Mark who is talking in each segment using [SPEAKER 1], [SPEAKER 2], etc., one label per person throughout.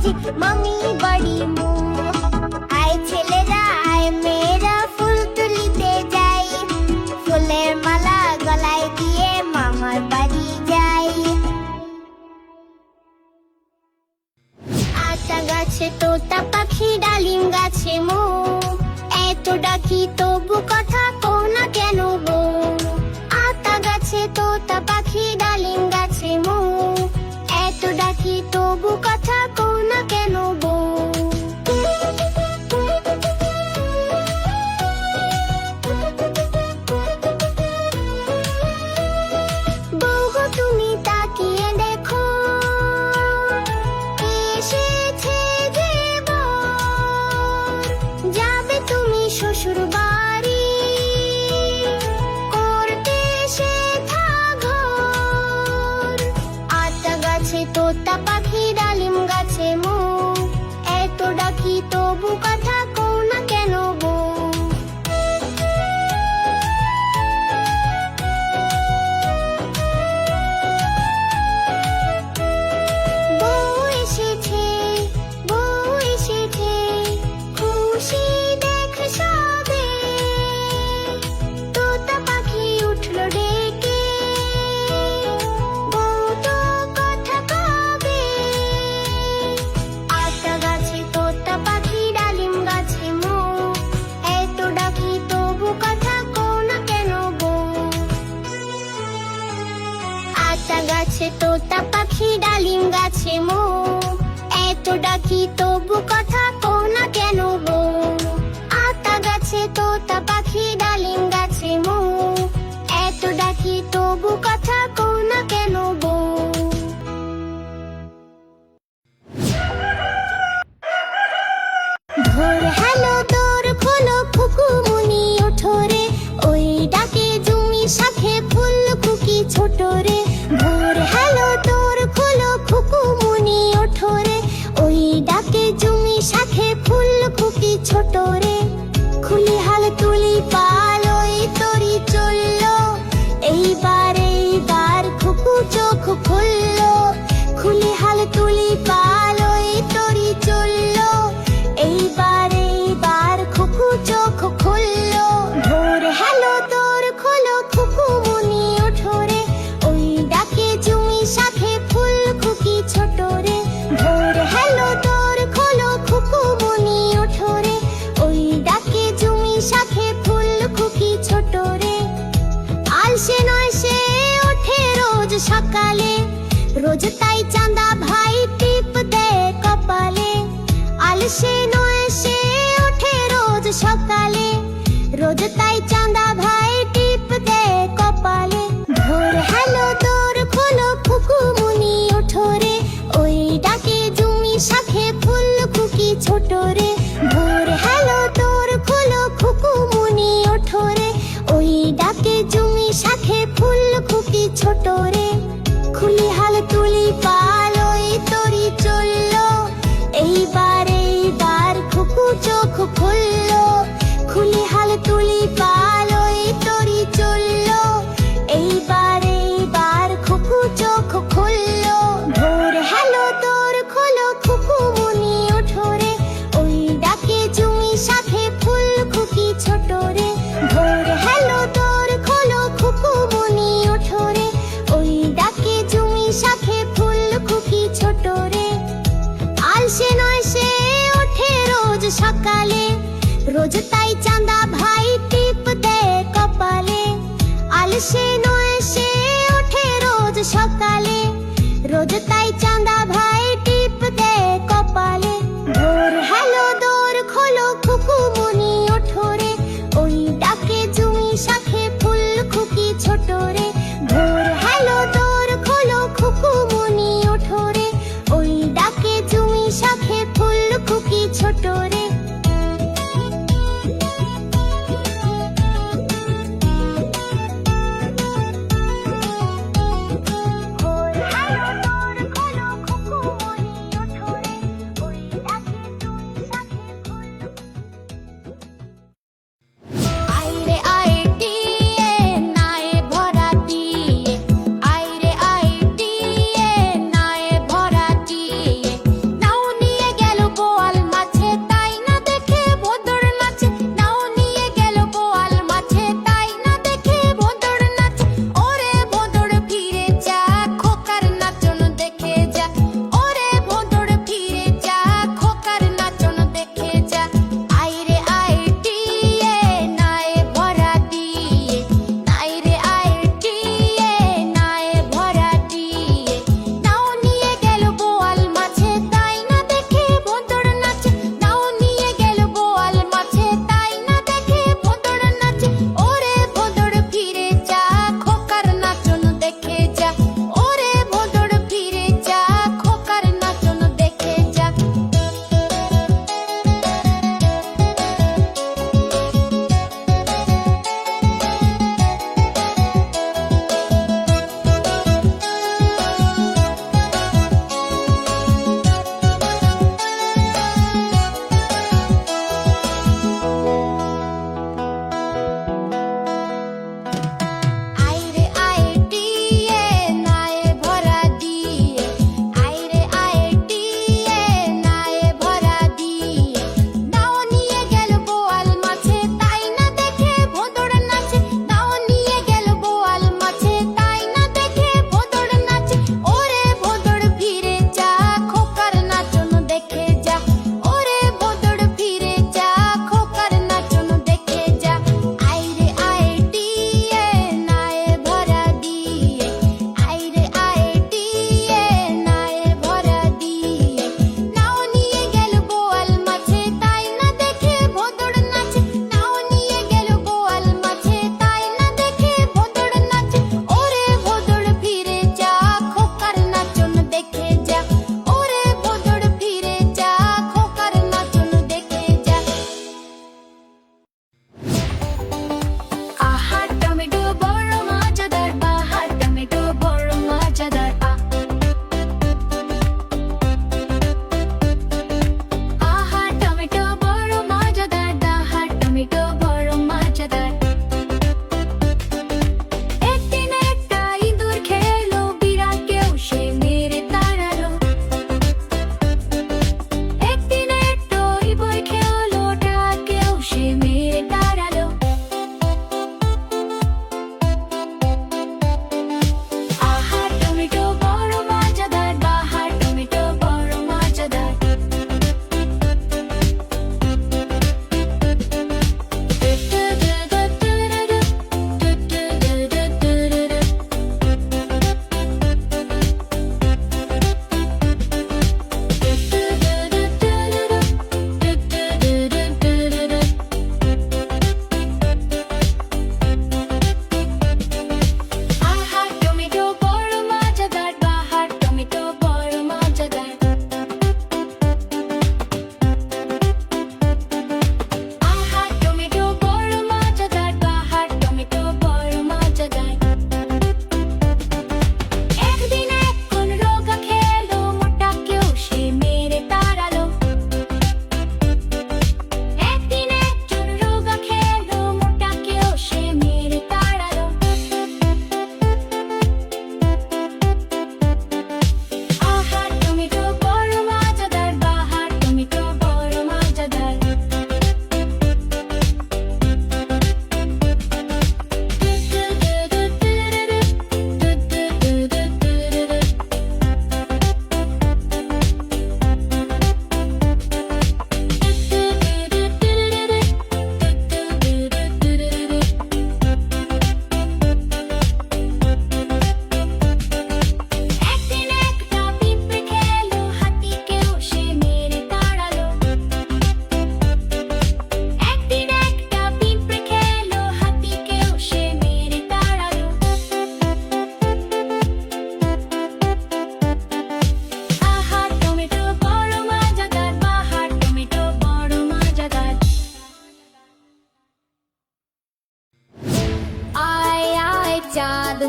[SPEAKER 1] বাজে মামি বাড়ি মো। আয় ছেলেরা আয় মেয়েরা ফুল তুলিতে যাই, ফুলের মালা গলায় দিয়ে মামার বাড়ি যাই। আতা গাছে তোতা পাখি ডালিম গাছে মো, এত ডাকি তবু কথা কও না কেন গো। আতা গাছে তোতা পাখি ডালিম গাছে মো, এত ডাকি তবু কথা কও না কেন গো। বউ গো তুমি তাকিয়ে দেখো, এসেছে যে বর। যাবে তুমি শ্বশুর বাড়ি, করতে শেখা ঘর। আতা গাছে তোতা পাখি ডালিম গাছে মো, এত ডাকি তবু কথা কও না কেন গো। বউ এসেছে, বউ এসেছে, খুশি দেখ সবে। তোতা পাখি উঠল ডেকে, বউ তো কথা কবে। আতা গাছে তোতা পাখি ডালিম গাছে মো, এত ডাকি তবু কথা কও না কেন গো। আতা গাছে তোতা পাখি ডালিম গাছে মো, এত ডাকি তবু কথা কও না কেন গো। আতা গাছে তোতা পাখি ডালিম গাছে মো, এত ডাকি তবু কথা কও না কেন গো। ভোর হ্যালো দোর খোলো খুকুমুনি ওঠো রে, ওই ডাকে জুমি শাখে ফুল খুকি ছোট রে। ভোর হ্যালো দোর খোলো খুকুমুনি ওঠো রে, ওই ডাকে জুমি শাখে ফুল খুকি ছোট রে। খুলি হাল তুলি পাল ওই তরি চললো, এইবার এইবার খুকু চোখ খুললো। খুলি হাল তুলি পাল ওই তরি চললো, এইবার এইবার খুকু চোখ খুললো। ভোর হ্যালো দোর খোলো খুকুমুনি ওঠো রে, ওই ডাকে জুমি শাখে ফুল খুকি ছোট রে। ভোর হ্যালো দোর খোলো খুকুমুনি ওঠো রে, ওই ডাকে জুমি শাখে ফুল খুকি ছোট রে। আলসে নয় সে ওঠে রোজ সকালে, রোজ তাই চাঁদা ভাই টিপ দেয় কপালে। আলসে নয় সে ওঠে রোজ সকালে, রোজ তাই চাঁদা ভাই টিপ দেয় কপালে। ভোর হ্যালো দোর খোলো খুকুমুনি ওঠো রে, ওই ডাকে জুমি শাখে ফুল খুকি ছোট রে। ভোর হ্যালো দোর খোলো খুকুমুনি ওঠো রে, ওই ডাকে জুমি শাখে ফুল খুকি ছোট রে। খুলি হাল তুলি পাল ওই তরি চললো, এইবার এইবার খুকু চোখ খুললো। খুলি হাল তুলি পাল ওই তরি চললো, এইবার এইবার খুকু চোখ খুললো। ভোর হ্যালো দোর খোলো খুকুমুনি ওঠো রে, ওই ডাকে জুমি শাখে ফুল খুকি ছোট রে। ভোর হ্যালো দোর খোলো খুকুমুনি ওঠো রে, ওই ডাকে জুমি শাখে ফুল খুকি ছোট রে। আলসে নয় সে ওঠে রোজ সকালে, রোজ তাই চাঁদা ভাই টিপ দেয় কপালে। আলসে নয় সে ওঠে রোজ সকালে, রোজ তাই চাঁদা ভাই টিপ দেয় কপালে। ভোর হ্যালো দোর খোলো খুকুমুনি ওঠো রে, ওই ডাকে জুমি শাখে ফুল খুকি ছোট রে। ভোর হ্যালো দোর খোলো খুকুমুনি ওঠো রে, ওই ডাকে জুমি শাখে ফুল খুকি ছোট রে। ভোর হ্যালো দোর খোলো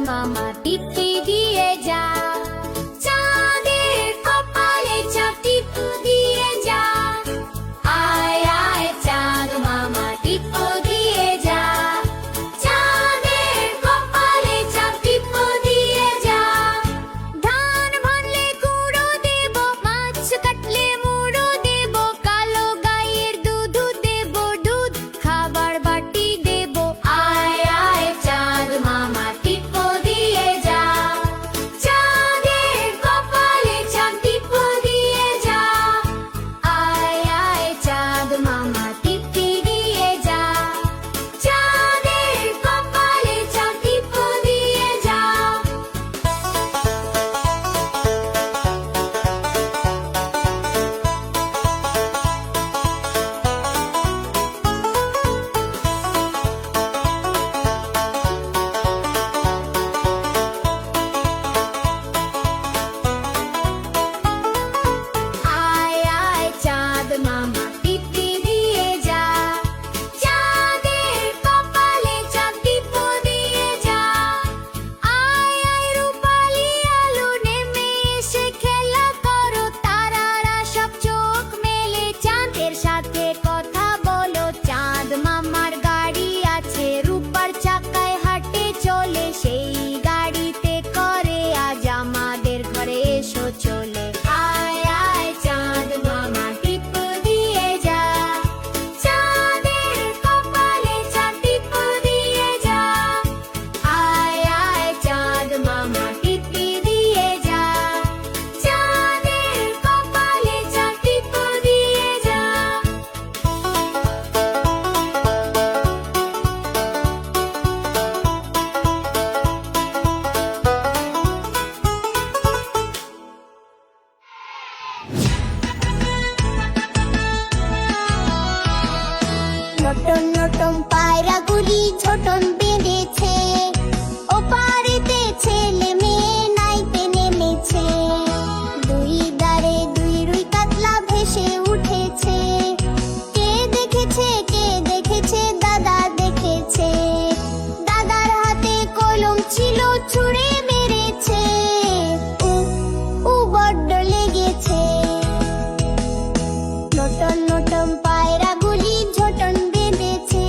[SPEAKER 1] মামা টিপি দিয়ে যা, চাঁদের কপালে চাপ টিপ দিয়ে যা। আয় আয় চাঁদ মামা টিপ দিয়ে যা, চাঁদের কপালে চাপ টিপ দিয়ে যা। ধান ভানলে গুঁড়ো দেব, মাছ কাটলে মুড়ো দেব, কালো গাইয়ের দুধ দেব, দুধ খাবার বাটি দেব। আয় আয় চাঁদ মামা টিপ দিয়ে যা, চাঁদের কপালে চাপ টিপ দিয়ে যা। আয় আয় চাঁদ মামা টিপি দিয়ে যা, চাঁদের কপালে চাপ টিপ দিয়ে যা। আয় আয় চাঁদ মামা টিপি দিয়ে যা, চাঁদের কপালে চাপ টিপ দিয়ে যা। আয় আয় রূপালি আলো নেমে এসে খেলা করো, তারারা সব চোখ মেলে চাঁদের সাথে কথা বলো। চাঁদ মামার গাড়ি আছে, রূপার চাকায় হাঁটে চলে, সেই গাড়িতে করে আজ আমাদের ঘরে এসো চলে। আয় আয় চাঁদ মামা টিপ দিয়ে যা, চাঁদের কপালে চাপ টিপ দিয়ে যা। আয় আয় চাঁদ মামা টিপি দিয়ে যা, চাঁদের কপালে চাপ টিপ দিয়ে যা। নটন নটন পায়রাগুলি ছোটন বেঁধেছে, ওপারেতে ছেলে মেয়ে নাইতে নেমেছে। দুই ধারে দুই রুই কাতলা ভেসে উঠেছে, কে দেখেছে দাদা দেখেছে। দাদার হাতে কলম ছিল, ছুঁড়ে মেরেছে, উ বড্ড লেগেছে। নটন নটন পায়রাগুলি ঝোটন বেঁধেছে,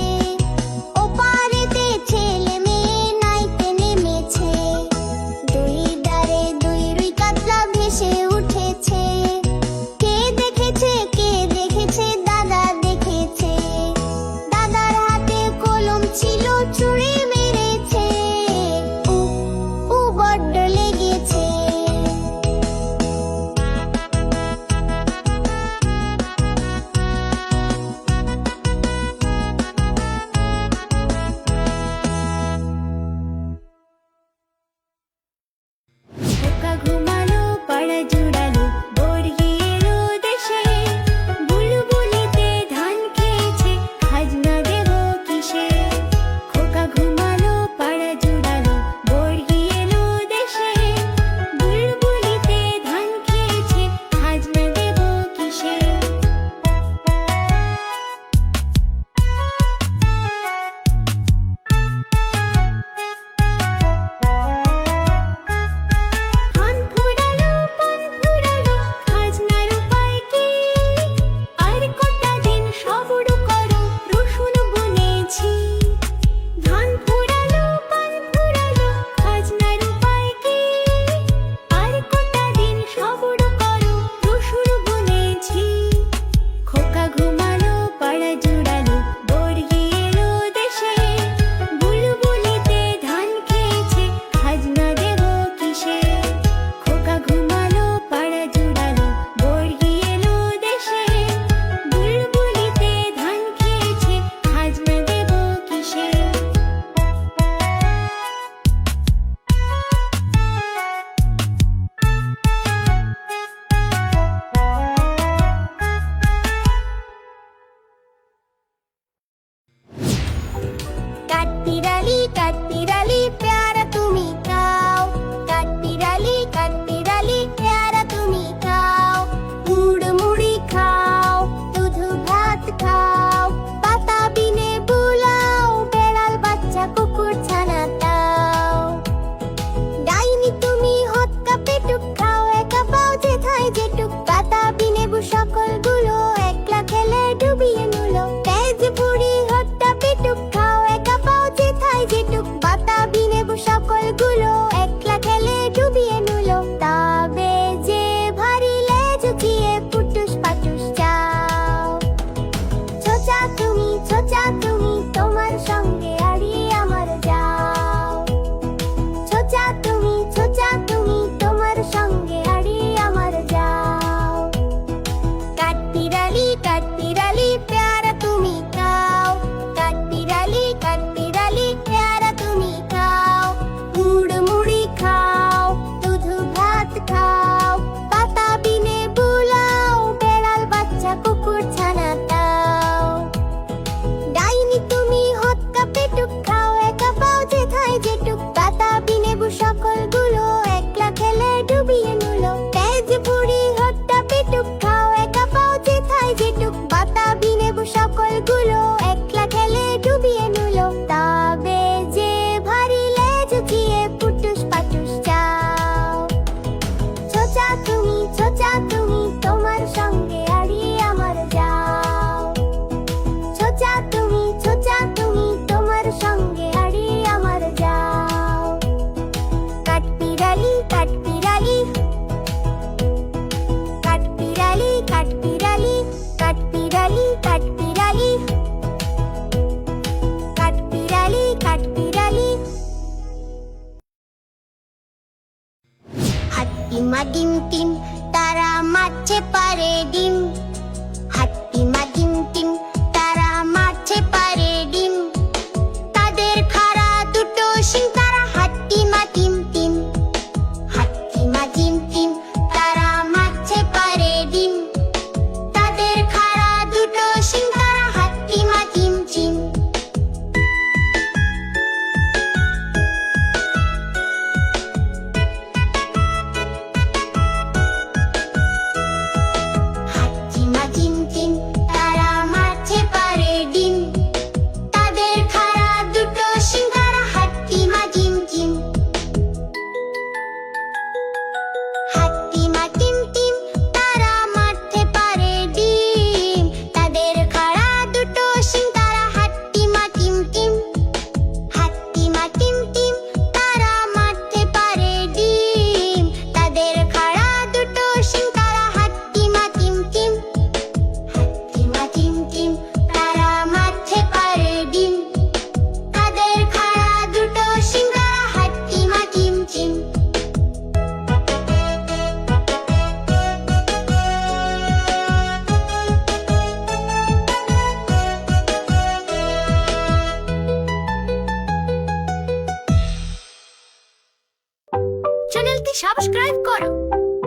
[SPEAKER 2] চ্যানেলটি সাবস্ক্রাইব করো,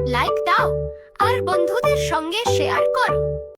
[SPEAKER 2] লাইক দাও আর বন্ধুদের সঙ্গে শেয়ার করো।